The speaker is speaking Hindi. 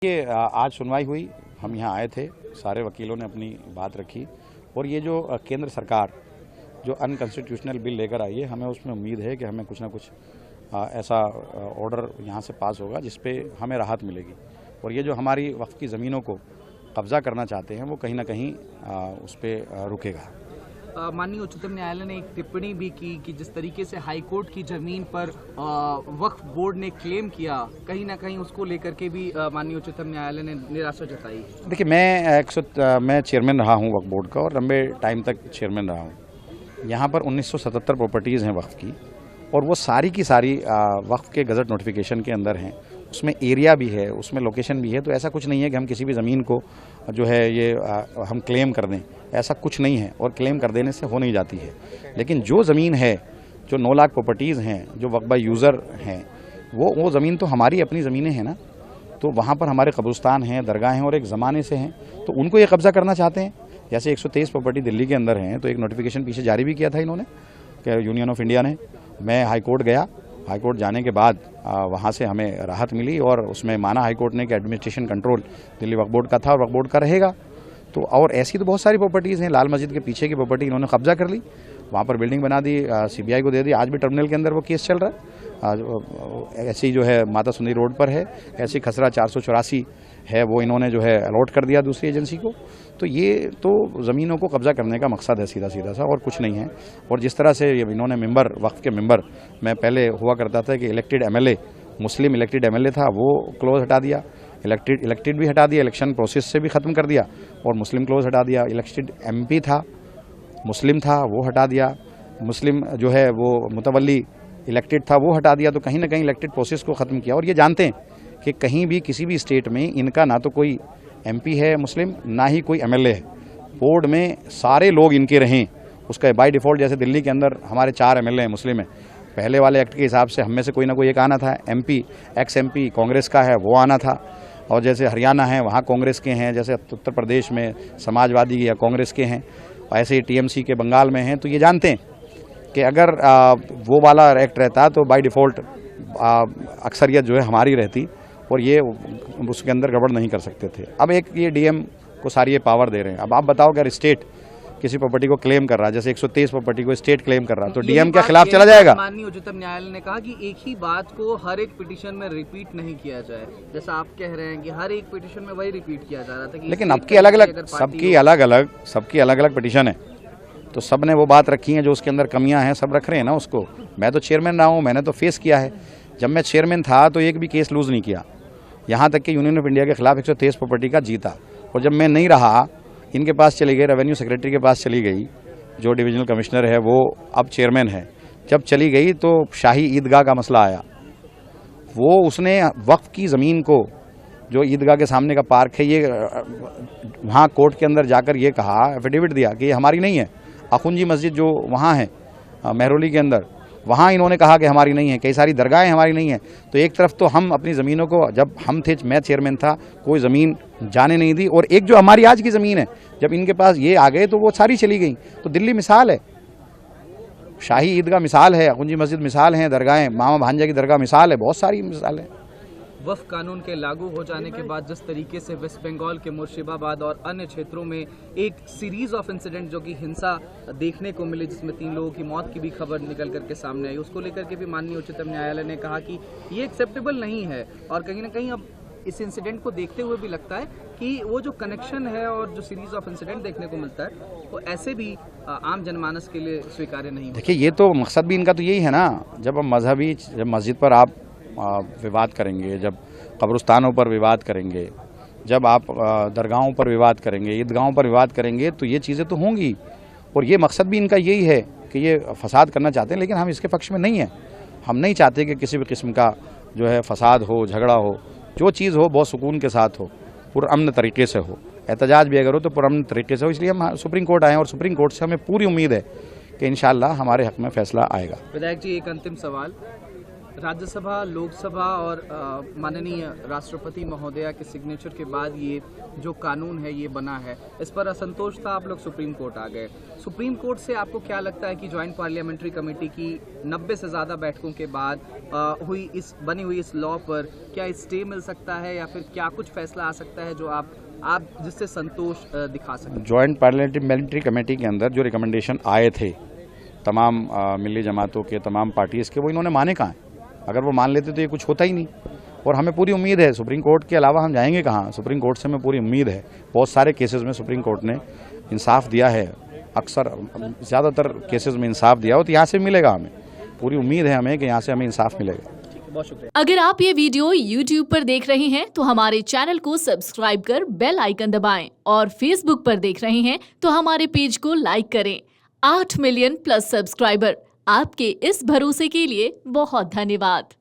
ये आज सुनवाई हुई, हम यहाँ आए थे, सारे वकीलों ने अपनी बात रखी और ये जो केंद्र सरकार जो अनकॉन्स्टिट्यूशनल बिल लेकर आई है, हमें उसमें उम्मीद है कि हमें कुछ ना कुछ ऐसा ऑर्डर यहाँ से पास होगा जिसपे हमें राहत मिलेगी और ये जो हमारी वक्फ की ज़मीनों को कब्जा करना चाहते हैं वो कहीं ना कहीं उस पर रुकेगा। माननीय उच्चतम न्यायालय ने एक टिप्पणी भी की कि जिस तरीके से हाई कोर्ट की जमीन पर वक्फ बोर्ड ने क्लेम किया, कहीं ना कहीं उसको लेकर के भी माननीय उच्चतम न्यायालय ने निराशा जताई। देखिए, मैं चेयरमैन रहा हूँ वक्फ बोर्ड का और लंबे टाइम तक चेयरमैन रहा हूँ। यहाँ पर 1977 प्रॉपर्टीज़ हैं वक्फ की और वो सारी की सारी वक्फ के गज़ट नोटिफिकेशन के अंदर हैं। उसमें एरिया भी है, उसमें लोकेशन भी है, तो ऐसा कुछ नहीं है कि हम किसी भी ज़मीन को जो है ये हम क्लेम कर दें, ऐसा कुछ नहीं है और क्लेम कर देने से हो नहीं जाती है। लेकिन जो ज़मीन है, जो 9 लाख प्रॉपर्टीज़ हैं, जो वक्फ बाय यूज़र हैं, वो ज़मीन तो हमारी अपनी ज़मीनें हैं ना, तो वहाँ पर हमारे कब्रिस्तान हैं, दरगाह हैं और एक ज़माने से हैं, तो उनको ये कब्ज़ा करना चाहते हैं। जैसे 123 प्रॉपर्टी दिल्ली के अंदर हैं, तो एक नोटिफिकेशन पीछे जारी भी किया था इन्होंने, यूनियन ऑफ इंडिया ने। मैं हाई कोर्ट गया, हाई कोर्ट जाने के बाद वहाँ से हमें राहत मिली और उसमें माना हाई कोर्ट ने कि administration control Delhi Waqf board का था और वक्फ बोर्ड का रहेगा। तो और ऐसी तो बहुत सारी प्रॉपर्टीज़ हैं, लाल मस्जिद के पीछे की प्रॉपर्टी इन्होंने कब्जा कर ली, वहाँ पर बिल्डिंग बना दी, CBI को दे दी। आज भी टर्मिनल के अंदर वो केस चल रहा है। ऐसी जो है माता सुंदरी रोड पर है, ऐसी खसरा 484 है, वो इन्होंने जो है अलॉट कर दिया दूसरी एजेंसी को। तो ये तो ज़मीनों को कब्जा करने का मकसद है सीधा सा और कुछ नहीं है। और जिस तरह से इन्होंने मेंबर, वक्फ के मेंबर, मैं पहले हुआ करता था कि इलेक्टेड MLA, मुस्लिम इलेक्टेड MLA था, वो क्लोज हटा दिया, इलेक्टेड भी हटा दिया, इलेक्शन प्रोसेस से भी ख़त्म कर दिया और मुस्लिम क्लोज हटा दिया। इलेक्टेड MP था, मुस्लिम था, वो हटा दिया। मुस्लिम जो है वो मुतवल्ली इलेक्टेड था, वो हटा दिया। तो कहीं ना कहीं इलेक्टेड प्रोसेस को ख़त्म किया। और ये जानते हैं कि कहीं भी किसी भी स्टेट में इनका ना तो कोई MP है मुस्लिम, ना ही कोई MLA है। बोर्ड में सारे लोग इनके रहें, उसका बाय डिफ़ॉल्ट, जैसे दिल्ली के अंदर हमारे 4 MLA हैं मुस्लिम हैं, पहले वाले एक्ट के हिसाब से हम में से कोई ना कोई एक आना था। MP, ex-MP कांग्रेस का है, वो आना था। और जैसे हरियाणा है, वहाँ कांग्रेस के हैं, जैसे उत्तर प्रदेश में समाजवादी या कांग्रेस के हैं, ऐसे ही TMC के बंगाल में हैं। तो ये जानते हैं कि अगर वो वाला एक्ट रहता तो बाय डिफ़ॉल्ट अक्सरियत जो है हमारी रहती और ये उसके अंदर गड़बड़ नहीं कर सकते थे। अब एक ये DM को सारी ये पावर दे रहे हैं। अब आप बताओ, अगर स्टेट किसी प्रॉपर्टी को क्लेम कर रहा है, जैसे 123 प्रॉपर्टी को स्टेट क्लेम कर रहा है, तो DM के खिलाफ चला जाएगा। माननीय उच्चतम न्यायालय ने कहा कि एक ही बात को हर एक पिटीशन में रिपीट नहीं किया जाए। जैसा आप कह रहे हैं कि हर एक पिटीशन में वही रिपीट किया जा रहा था कि लेकिन सबकी अलग अलग पिटीशन है, तो सब ने वो बात रखी है, जो उसके अंदर कमियां हैं सब रख रहे हैं ना उसको। मैं तो चेयरमैन रहा हूँ, मैंने तो फेस किया है। जब मैं चेयरमैन था तो एक भी केस लूज़ नहीं किया, यहाँ तक कि यूनियन ऑफ इंडिया के खिलाफ 123 प्रॉपर्टी का जीता। और जब मैं नहीं रहा, इनके पास चली गई, रेवेन्यू सेक्रेटरी के पास चली गई, जो डिविजनल कमिश्नर है वो अब चेयरमैन है। जब चली गई तो शाही ईदगाह का मसला आया, वो उसने वक्फ की ज़मीन को, जो ईदगाह के सामने का पार्क है, ये वहाँ कोर्ट के अंदर जाकर ये कहा, एफिडेविट दिया कि ये हमारी नहीं है। अखुंजी मस्जिद जो वहाँ है मेहरौली के अंदर, वहाँ इन्होंने कहा कि हमारी नहीं है। कई सारी दरगाहें हमारी नहीं है। तो एक तरफ तो हम अपनी ज़मीनों को, जब हम थे, मैं चेयरमैन था, कोई ज़मीन जाने नहीं दी, और एक जो हमारी आज की ज़मीन है, जब इनके पास ये आ गए तो वो सारी चली गई। तो दिल्ली मिसाल है, शाही ईदगाह मिसाल है, अखुंजी मस्जिद मिसाल है, दरगाहें, मामा भांजा की दरगाह मिसाल है, बहुत सारी मिसाल है। वक्फ कानून के लागू हो जाने के बाद जिस तरीके से वेस्ट बंगाल के मुर्शिदाबाद और अन्य क्षेत्रों में एक सीरीज ऑफ इंसिडेंट जो कि हिंसा देखने को मिले, जिसमें 3 लोगों की मौत की भी खबर निकल करके सामने आई, उसको लेकर के भी माननीय उच्चतम न्यायालय ने कहा कि ये एक्सेप्टेबल नहीं है। और कहीं ना कहीं अब इस इंसिडेंट को देखते हुए भी लगता है कि वो जो कनेक्शन है और जो सीरीज ऑफ इंसिडेंट देखने को मिलता है, वो ऐसे भी आम जनमानस के लिए स्वीकार्य नहीं। देखिए, ये तो मकसद भी इनका तो यही है ना, जब हम जब मस्जिद पर आप विवाद करेंगे, जब कब्रिस्तानों पर विवाद करेंगे, जब आप दरगाहों पर विवाद करेंगे, ईदगाहों पर विवाद करेंगे, तो ये चीज़ें तो होंगी। और ये मकसद भी इनका यही है कि ये फसाद करना चाहते हैं, लेकिन हम इसके पक्ष में नहीं हैं। हम नहीं चाहते कि किसी भी किस्म का जो है फसाद हो, झगड़ा हो। जो चीज़ हो बहुत सुकून के साथ हो, पुरअमन तरीके से हो, एहतजाज भी अगर हो तो पुरअमन तरीके से हो। इसलिए हम सुप्रीम कोर्ट आए और सुप्रीम कोर्ट से हमें पूरी उम्मीद है कि इंशाअल्लाह हमारे हक में फैसला आएगा। विधायक जी, एक अंतिम सवाल, राज्यसभा, लोकसभा और माननीय राष्ट्रपति महोदया के सिग्नेचर के बाद ये जो कानून है ये बना है, इस पर असंतोष था, आप लोग सुप्रीम कोर्ट आ गए। सुप्रीम कोर्ट से आपको क्या लगता है कि ज्वाइंट पार्लियामेंट्री कमेटी की 90 से ज़्यादा बैठकों के बाद बनी हुई इस लॉ पर क्या स्टे मिल सकता है या फिर क्या कुछ फैसला आ सकता है जो आप जिससे संतोष दिखा सकें? ज्वाइंट पार्लियामेंट्री कमेटी के अंदर जो रिकमेंडेशन आए थे तमाम मिली जमातों के, तमाम पार्टीज़ के, वो इन्होंने माने कहाँ हैं? अगर वो मान लेते तो ये कुछ होता ही नहीं। और हमें पूरी उम्मीद है, सुप्रीम कोर्ट के अलावा हम जाएंगे कहाँ? सुप्रीम कोर्ट से हमें पूरी उम्मीद है। बहुत सारे केसेस में सुप्रीम कोर्ट ने इंसाफ दिया है, अक्सर ज़्यादातर केसेस में इंसाफ दिया हो, तो यहाँ से मिलेगा हमें। पूरी उम्मीद है हमें कि यहाँ से हमें इंसाफ मिलेगा। बहुत शुक्रिया। अगर आप ये वीडियो YouTube पर देख रहे हैं तो हमारे चैनल को सब्सक्राइब कर बेल आइकन दबाएं और Facebook पर देख रहे हैं तो हमारे पेज को लाइक करें। 8 मिलियन प्लस सब्सक्राइबर, आपके इस भरोसे के लिए बहुत धन्यवाद।